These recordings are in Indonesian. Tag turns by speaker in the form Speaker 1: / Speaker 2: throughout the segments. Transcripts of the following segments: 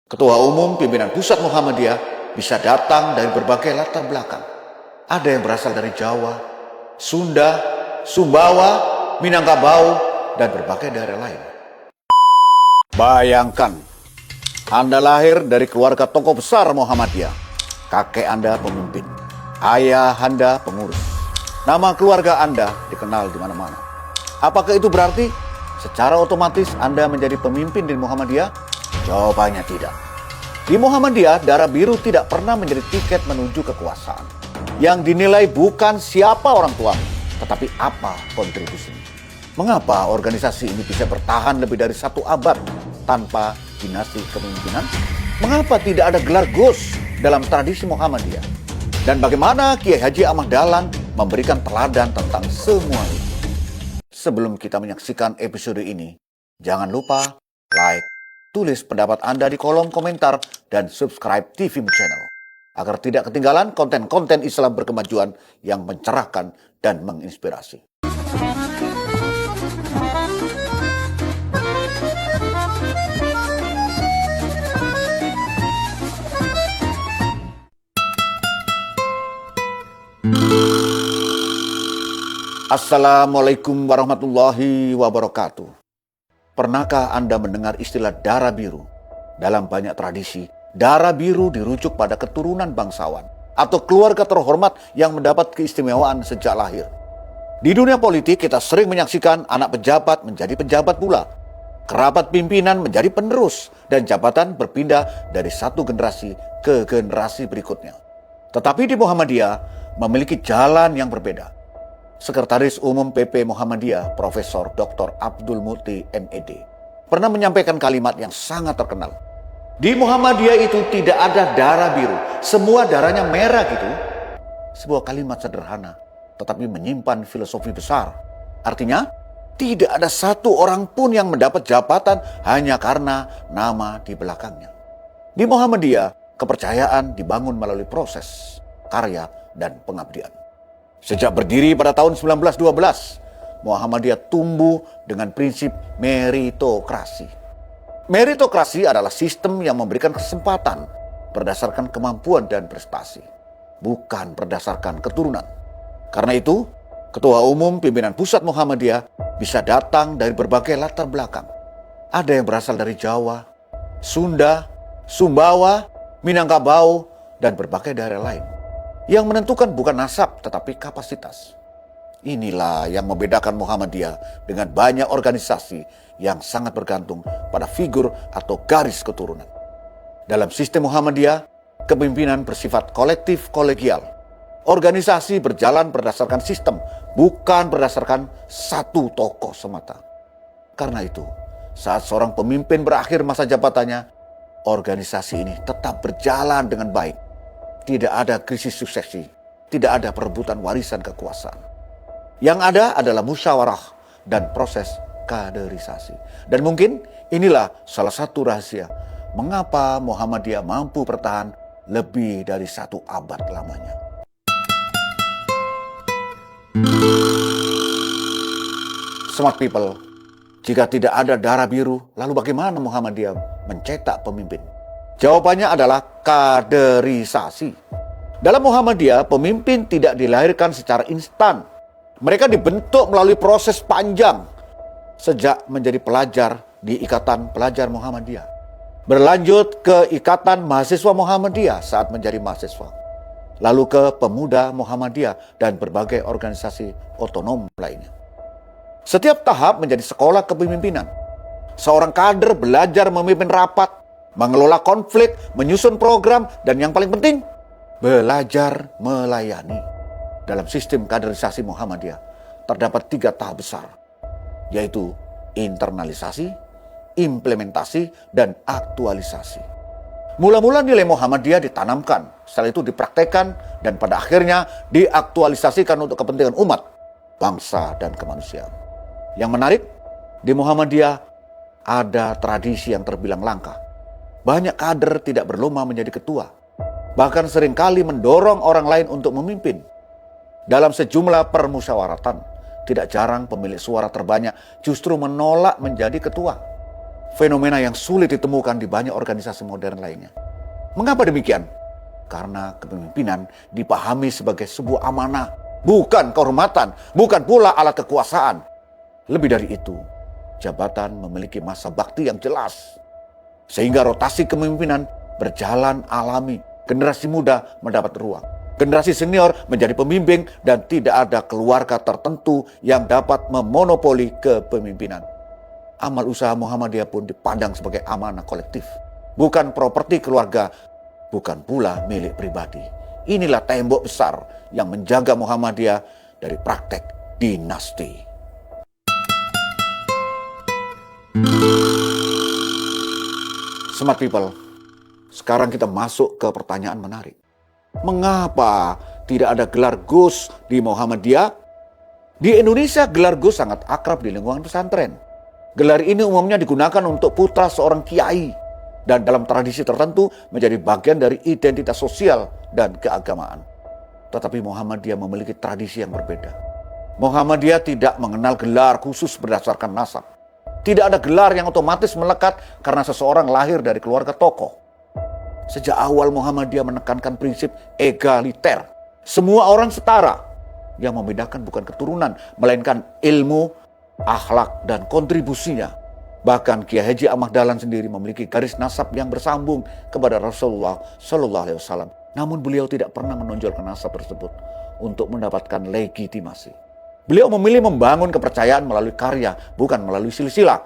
Speaker 1: Ketua Umum Pimpinan Pusat Muhammadiyah bisa datang dari berbagai latar belakang. Ada yang berasal dari Jawa, Sunda, Sumbawa, Minangkabau, dan berbagai daerah lain. Bayangkan, Anda lahir dari keluarga tokoh besar Muhammadiyah. Kakek Anda pemimpin, ayah Anda pengurus. Nama keluarga Anda dikenal di mana-mana. Apakah itu berarti secara otomatis Anda menjadi pemimpin di Muhammadiyah? Jawabannya tidak. Di Muhammadiyah, darah biru tidak pernah menjadi tiket menuju kekuasaan. Yang dinilai bukan siapa orang tuamu, tetapi apa kontribusinya. Mengapa organisasi ini bisa bertahan lebih dari 1 abad tanpa dinasti kepemimpinan? Mengapa tidak ada gelar Gus dalam tradisi Muhammadiyah? Dan bagaimana Kiai Haji Ahmad Dahlan memberikan teladan tentang semua itu? Sebelum kita menyaksikan episode ini, jangan lupa like, tulis pendapat Anda di kolom komentar, dan subscribe TV Channel agar tidak ketinggalan konten-konten Islam berkemajuan yang mencerahkan dan menginspirasi. Assalamualaikum warahmatullahi wabarakatuh. Pernahkah Anda mendengar istilah darah biru? Dalam banyak tradisi, darah biru dirujuk pada keturunan bangsawan atau keluarga terhormat yang mendapat keistimewaan sejak lahir. Di dunia politik, kita sering menyaksikan anak pejabat menjadi pejabat pula, kerabat pimpinan menjadi penerus, dan jabatan berpindah dari satu generasi ke generasi berikutnya. Tetapi di Muhammadiyah memiliki jalan yang berbeda. Sekretaris Umum PP Muhammadiyah, Profesor Dr. Abdul Muti MED, pernah menyampaikan kalimat yang sangat terkenal. Di Muhammadiyah itu tidak ada darah biru, semua darahnya merah gitu. Sebuah kalimat sederhana, tetapi menyimpan filosofi besar. Artinya, tidak ada satu orang pun yang mendapat jabatan hanya karena nama di belakangnya. Di Muhammadiyah, kepercayaan dibangun melalui proses, karya, dan pengabdian. Sejak berdiri pada tahun 1912, Muhammadiyah tumbuh dengan prinsip meritokrasi. Meritokrasi adalah sistem yang memberikan kesempatan berdasarkan kemampuan dan prestasi, bukan berdasarkan keturunan. Karena itu, Ketua Umum Pimpinan Pusat Muhammadiyah bisa datang dari berbagai latar belakang. Ada yang berasal dari Jawa, Sunda, Sumbawa, Minangkabau, dan berbagai daerah lain. Yang menentukan bukan nasab tetapi kapasitas. Inilah yang membedakan Muhammadiyah dengan banyak organisasi yang sangat bergantung pada figur atau garis keturunan. Dalam sistem Muhammadiyah, kepemimpinan bersifat kolektif kolegial. Organisasi berjalan berdasarkan sistem, bukan berdasarkan satu tokoh semata. Karena itu, saat seorang pemimpin berakhir masa jabatannya, organisasi ini tetap berjalan dengan baik. Tidak ada krisis suksesi, tidak ada perebutan warisan kekuasaan. Yang ada adalah musyawarah dan proses kaderisasi. Dan mungkin inilah salah satu rahasia mengapa Muhammadiyah mampu bertahan lebih dari 1 abad lamanya. Smart people, jika tidak ada darah biru, lalu bagaimana Muhammadiyah mencetak pemimpin? Jawabannya adalah kaderisasi. Dalam Muhammadiyah, pemimpin tidak dilahirkan secara instan. Mereka dibentuk melalui proses panjang. Sejak menjadi pelajar di Ikatan Pelajar Muhammadiyah, berlanjut ke Ikatan Mahasiswa Muhammadiyah saat menjadi mahasiswa, lalu ke Pemuda Muhammadiyah dan berbagai organisasi otonom lainnya. Setiap tahap menjadi sekolah kepemimpinan. Seorang kader belajar memimpin rapat, mengelola konflik, menyusun program, dan yang paling penting, belajar melayani. Dalam sistem kaderisasi Muhammadiyah, terdapat 3 tahap besar, yaitu internalisasi, implementasi, dan aktualisasi. Mula-mula nilai Muhammadiyah ditanamkan, setelah itu dipraktekkan, dan pada akhirnya diaktualisasikan untuk kepentingan umat, bangsa, dan kemanusiaan. Yang menarik, di Muhammadiyah ada tradisi yang terbilang langka. Banyak kader tidak berlomba menjadi ketua, bahkan seringkali mendorong orang lain untuk memimpin. Dalam sejumlah permusyawaratan, tidak jarang pemilik suara terbanyak justru menolak menjadi ketua. Fenomena yang sulit ditemukan di banyak organisasi modern lainnya. Mengapa demikian? Karena kepemimpinan dipahami sebagai sebuah amanah, bukan kehormatan, bukan pula alat kekuasaan. Lebih dari itu, jabatan memiliki masa bakti yang jelas. Sehingga rotasi kepemimpinan berjalan alami. Generasi muda mendapat ruang. Generasi senior menjadi pembimbing dan tidak ada keluarga tertentu yang dapat memonopoli kepemimpinan. Amal usaha Muhammadiyah pun dipandang sebagai amanah kolektif. Bukan properti keluarga, bukan pula milik pribadi. Inilah tembok besar yang menjaga Muhammadiyah dari praktek dinasti. Smart people, sekarang kita masuk ke pertanyaan menarik. Mengapa tidak ada gelar Gus di Muhammadiyah? Di Indonesia gelar Gus sangat akrab di lingkungan pesantren. Gelar ini umumnya digunakan untuk putra seorang kiai dan dalam tradisi tertentu menjadi bagian dari identitas sosial dan keagamaan. Tetapi Muhammadiyah memiliki tradisi yang berbeda. Muhammadiyah tidak mengenal gelar khusus berdasarkan nasab. Tidak ada gelar yang otomatis melekat karena seseorang lahir dari keluarga tokoh. Sejak awal Muhammadiyah menekankan prinsip egaliter. Semua orang setara. Yang membedakan bukan keturunan, melainkan ilmu, akhlak, dan kontribusinya. Bahkan Kiai Haji Ahmad Dahlan sendiri memiliki garis nasab yang bersambung kepada Rasulullah Shallallahu Alaihi Wasallam. Namun beliau tidak pernah menonjolkan nasab tersebut untuk mendapatkan legitimasi. Beliau memilih membangun kepercayaan melalui karya, bukan melalui silsilah.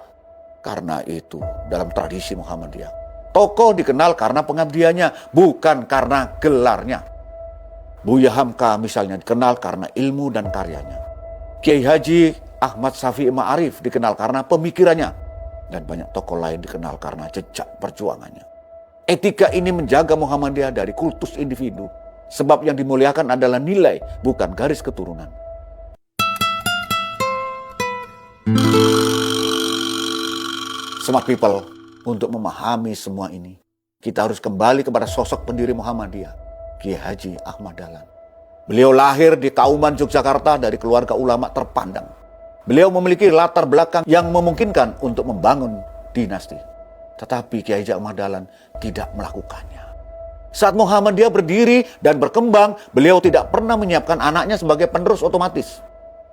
Speaker 1: Karena itu, dalam tradisi Muhammadiyah, tokoh dikenal karena pengabdiannya, bukan karena gelarnya. Buya Hamka misalnya dikenal karena ilmu dan karyanya. Kiai Haji Ahmad Syafi'i Ma'arif dikenal karena pemikirannya. Dan banyak tokoh lain dikenal karena jejak perjuangannya. Etika ini menjaga Muhammadiyah dari kultus individu. Sebab yang dimuliakan adalah nilai, bukan garis keturunan. Smart people, untuk memahami semua ini, kita harus kembali kepada sosok pendiri Muhammadiyah, Kiai Haji Ahmad Dahlan. Beliau lahir di Kauman, Yogyakarta dari keluarga ulama terpandang. Beliau memiliki latar belakang yang memungkinkan untuk membangun dinasti. Tetapi Kiai Haji Ahmad Dahlan tidak melakukannya. Saat Muhammadiyah berdiri dan berkembang, beliau tidak pernah menyiapkan anaknya sebagai penerus otomatis.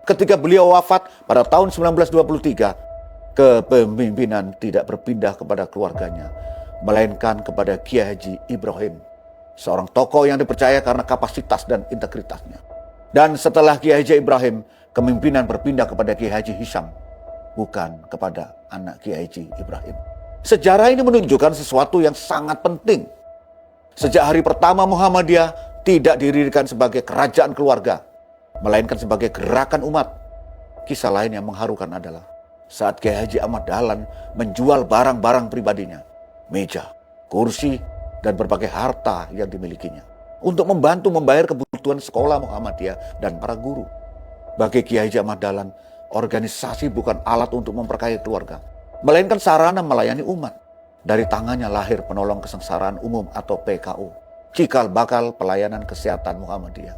Speaker 1: Ketika beliau wafat pada tahun 1923, kepemimpinan tidak berpindah kepada keluarganya, melainkan kepada Kiai Haji Ibrahim, seorang tokoh yang dipercaya karena kapasitas dan integritasnya. Dan setelah Kiai Haji Ibrahim, kepemimpinan berpindah kepada Kiai Haji Hisham, bukan kepada anak Kiai Haji Ibrahim. Sejarah ini menunjukkan sesuatu yang sangat penting. Sejak hari pertama Muhammadiyah tidak didirikan sebagai kerajaan keluarga, melainkan sebagai gerakan umat. Kisah lain yang mengharukan adalah saat Kiai Haji Ahmad Dahlan menjual barang-barang pribadinya, meja, kursi, dan berbagai harta yang dimilikinya untuk membantu membayar kebutuhan sekolah Muhammadiyah dan para guru. Bagi Kiai Haji Ahmad Dahlan, organisasi bukan alat untuk memperkaya keluarga, melainkan sarana melayani umat. Dari tangannya lahir penolong kesengsaraan umum atau PKU, cikal bakal pelayanan kesehatan Muhammadiyah.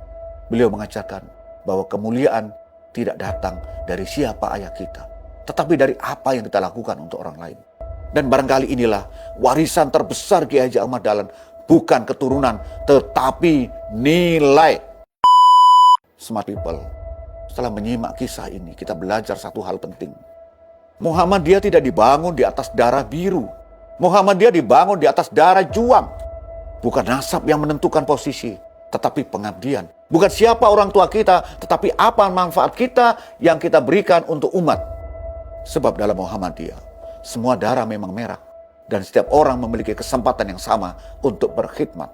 Speaker 1: Beliau mengajarkan bahwa kemuliaan tidak datang dari siapa ayah kita, tetapi dari apa yang kita lakukan untuk orang lain. Dan barangkali inilah warisan terbesar Kiai Haji Ahmad Dahlan, bukan keturunan, tetapi nilai. Smart people, setelah menyimak kisah ini, kita belajar satu hal penting. Muhammadiyah tidak dibangun di atas darah biru. Muhammadiyah dibangun di atas darah juang. Bukan nasab yang menentukan posisi, tetapi pengabdian. Bukan siapa orang tua kita, tetapi apa manfaat kita yang kita berikan untuk umat. Sebab dalam Muhammadiyah, semua darah memang merah. Dan setiap orang memiliki kesempatan yang sama untuk berkhidmat.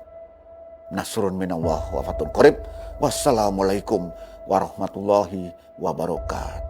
Speaker 1: Nasrun minallah wa fatun qarib. Wassalamualaikum warahmatullahi wabarakatuh.